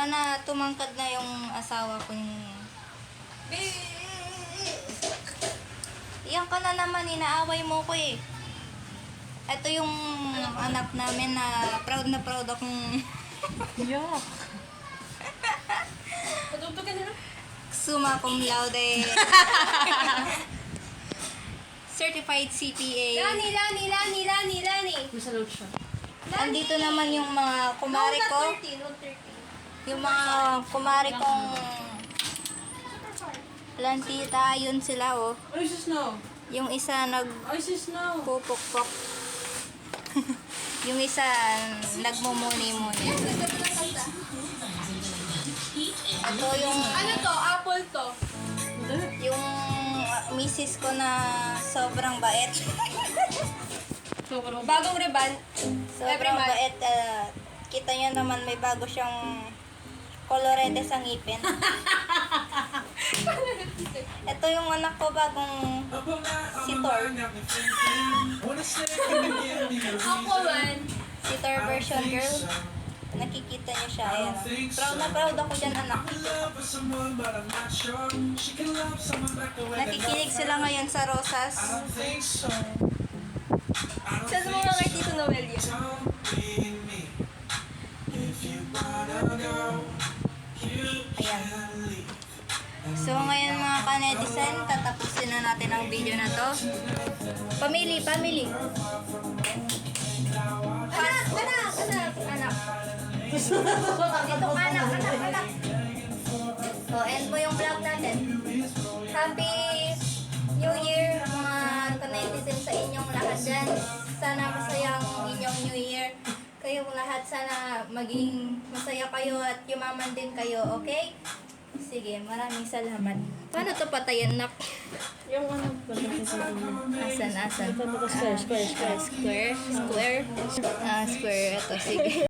Sana tumangkad na yung asawa ko yung... Iyan ka na naman, inaaway mo ko eh. Ito yung anak namin na proud akong... Yuck. Patugtog ka na lang. Summa cum laude. Certified CPA. Lani. Masalot siya. Andito naman yung mga kumari ko. Yung mga kumari kong plantita, yun sila oh. Ay, sis, no. Yung isa Ay, sis, no. nagpupukpok. Yung isa nagmumuni-muni. Ito yung Ano to? Apple to. yung misis ko na sobrang bait. Bagong reban. Sobrang bait. Kita nyo naman may bago siyang kolorete sa ngipin. Ito yung anak ko bagong si Thor. Ako man. Si Thor version girl. Nakikita niyo siya. Ayan. Proud na proud ako dyan, anak. Nakikinig sila ngayon sa Rosas. Saan mo nga kay Tito Noel yan? Ayan. So ngayon mga kanetizen, tatapusin na natin ang video na to. Family. Anak. Itong anak. So, end mo yung vlog natin. Happy New Year, mga kanetizen sa inyong lahat dyan. Sana masaya ang inyong New Year. Kayong lahat, sana maging masaya kayo at yumaman din kayo, okay? Sige, maraming salamat. Paano to patayan, nak? Yung ano, Asan? Square. Square. Ito, sige.